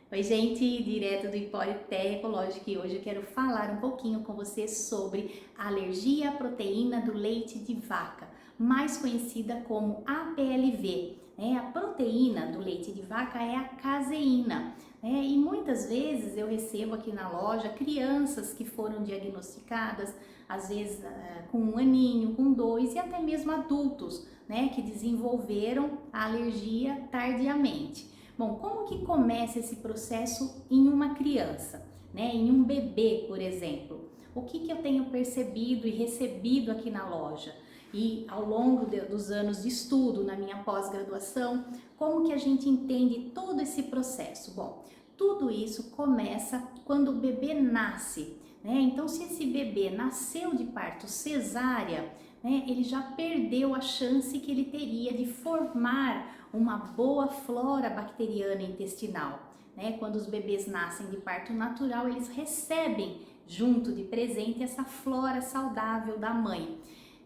Oi, gente, direto do Empório Terra Ecológica, e hoje eu quero falar um pouquinho com você sobre a alergia à proteína do leite de vaca, mais conhecida como APLV. A proteína do leite de vaca é a caseína, e muitas vezes eu recebo aqui na loja crianças que foram diagnosticadas, às vezes com 1 aninho, com 2 e até mesmo adultos, que desenvolveram a alergia tardiamente. Bom, como que começa esse processo em uma criança, em um bebê, por exemplo? O que eu tenho percebido e recebido aqui na loja? E ao longo dos anos de estudo na minha pós-graduação, como que a gente entende todo esse processo? Bom, tudo isso começa quando o bebê nasce, Então, se esse bebê nasceu de parto cesárea, ele já perdeu a chance que ele teria de formar uma boa flora bacteriana intestinal. Quando os bebês nascem de parto natural, eles recebem junto de presente essa flora saudável da mãe.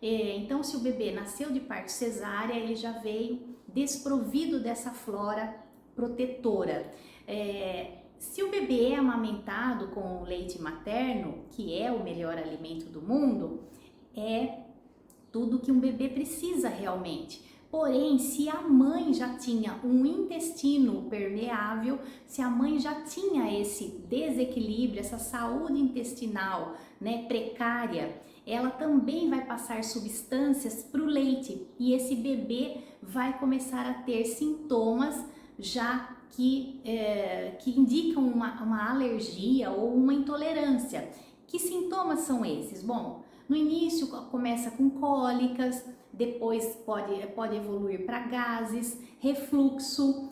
Então, se o bebê nasceu de parto cesárea, ele já veio desprovido dessa flora protetora. Se o bebê é amamentado com o leite materno, que é o melhor alimento do mundo, é tudo que um bebê precisa realmente. Porém, se a mãe já tinha um intestino permeável, se a mãe já tinha esse desequilíbrio, essa saúde intestinal, precária, ela também vai passar substâncias para o leite e esse bebê vai começar a ter sintomas já que indicam uma alergia ou uma intolerância. Que sintomas são esses? Bom, no início começa com cólicas, depois pode evoluir para gases, refluxo,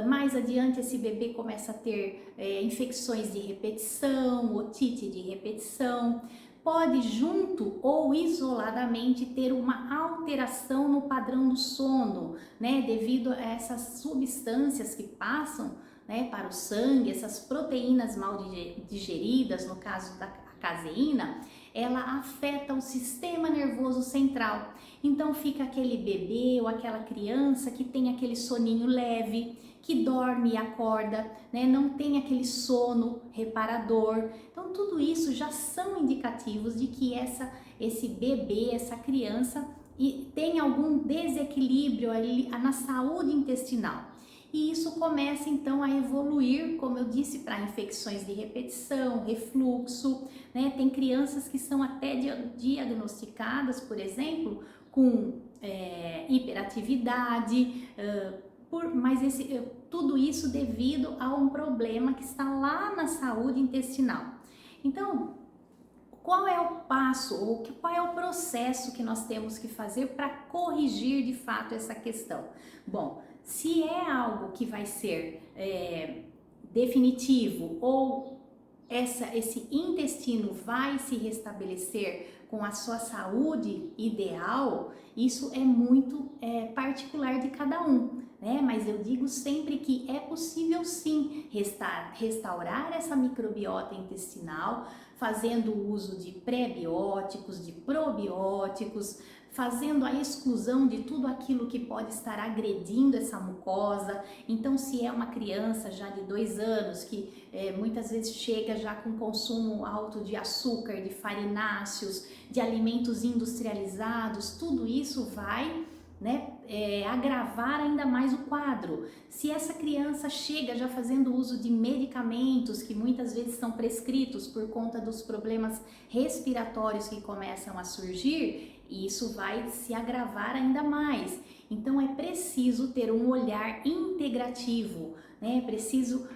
mais adiante esse bebê começa a ter infecções de repetição, otite de repetição, pode junto ou isoladamente ter uma alteração no padrão do sono, devido a essas substâncias que passam para o sangue, essas proteínas mal digeridas, no caso da caseína, ela afeta o sistema nervoso central. Então fica aquele bebê ou aquela criança que tem aquele soninho leve, que dorme e acorda, não tem aquele sono reparador. Então tudo isso já são indicativos de que esse bebê, essa criança, tem algum desequilíbrio ali na saúde intestinal. E isso começa então a evoluir, como eu disse, para infecções de repetição, refluxo, Tem crianças que são até diagnosticadas, por exemplo, com hiperatividade, mas tudo isso devido a um problema que está lá na saúde intestinal. Então, qual é o passo ou qual é o processo que nós temos que fazer para corrigir de fato essa questão? Bom, se é algo que vai ser definitivo ou esse intestino vai se restabelecer com a sua saúde ideal, isso é muito particular de cada um, Mas eu digo sempre que é possível sim restaurar essa microbiota intestinal, fazendo uso de pré-bióticos, de probióticos, fazendo a exclusão de tudo aquilo que pode estar agredindo essa mucosa. Então, se é uma criança já de 2 anos que muitas vezes chega já com consumo alto de açúcar, de farináceos, de alimentos industrializados, tudo isso vai agravar ainda mais o quadro. Se essa criança chega já fazendo uso de medicamentos que muitas vezes são prescritos por conta dos problemas respiratórios que começam a surgir, isso vai se agravar ainda mais. Então é preciso ter um olhar integrativo, É preciso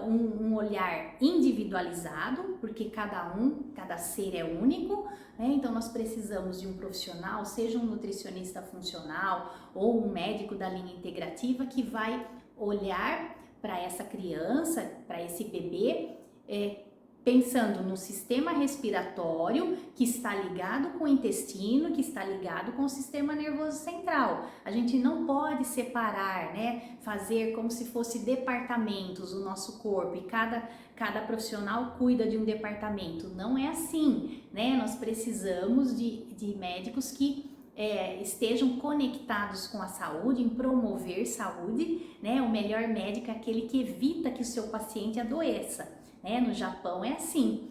um olhar individualizado, porque cada ser é único, Então nós precisamos de um profissional, seja um nutricionista funcional ou um médico da linha integrativa que vai olhar para essa criança, para esse bebê, pensando no sistema respiratório que está ligado com o intestino, que está ligado com o sistema nervoso central. A gente não pode separar, fazer como se fosse departamentos o nosso corpo e cada profissional cuida de um departamento. Não é assim, Nós precisamos de médicos que estejam conectados com a saúde, em promover saúde, né? O melhor médico é aquele que evita que o seu paciente adoeça, né? No Japão é assim,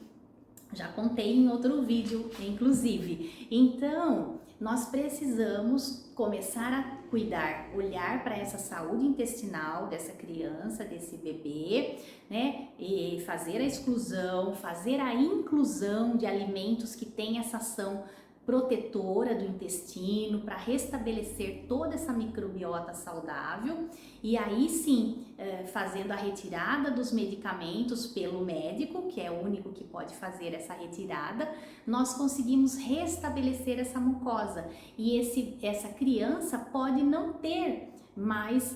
já contei em outro vídeo, inclusive. Então, nós precisamos começar a cuidar, olhar para essa saúde intestinal dessa criança, desse bebê, né? E fazer a exclusão, fazer a inclusão de alimentos que têm essa ação protetora do intestino para restabelecer toda essa microbiota saudável, e aí sim, fazendo a retirada dos medicamentos pelo médico, que é o único que pode fazer essa retirada, nós conseguimos restabelecer essa mucosa, e essa criança pode não ter mais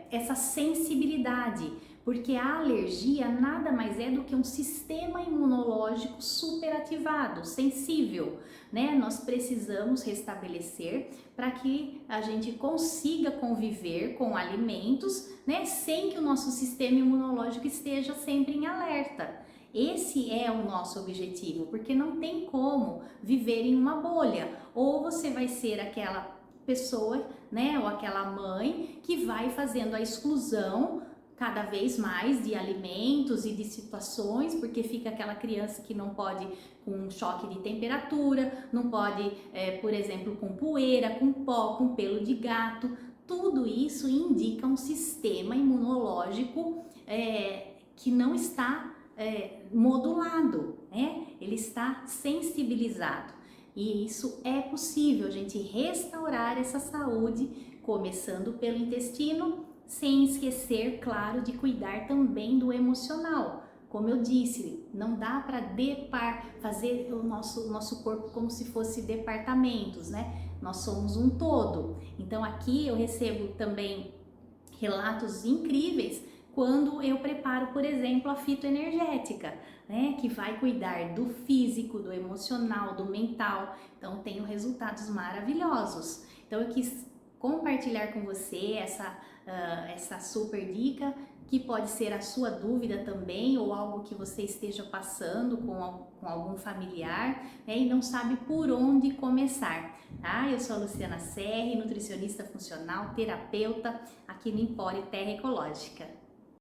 essa sensibilidade, porque a alergia nada mais é do que um sistema imunológico superativado, sensível, né? Nós precisamos restabelecer para que a gente consiga conviver com alimentos, né? Sem que o nosso sistema imunológico esteja sempre em alerta. Esse é o nosso objetivo, porque não tem como viver em uma bolha. Ou você vai ser aquela pessoa, né? Ou aquela mãe que vai fazendo a exclusão cada vez mais de alimentos e de situações, porque fica aquela criança que não pode com um choque de temperatura, não pode, por exemplo, com poeira, com pó, com pelo de gato. Tudo isso indica um sistema imunológico que não está modulado, né? Ele está sensibilizado. E isso é possível, a gente restaurar essa saúde, começando pelo intestino, sem esquecer, claro, de cuidar também do emocional. Como eu disse, não dá para fazer o nosso corpo como se fosse departamentos, né? Nós somos um todo. Então aqui eu recebo também relatos incríveis quando eu preparo, por exemplo, a fitoenergética, né? Que vai cuidar do físico, do emocional, do mental. Então tenho resultados maravilhosos. Então eu quis compartilhar com você essa super dica, que pode ser a sua dúvida também, ou algo que você esteja passando com algum familiar, né, e não sabe por onde começar, tá? Eu sou a Luciana Serri, nutricionista funcional, terapeuta aqui no Empório Terra Ecológica.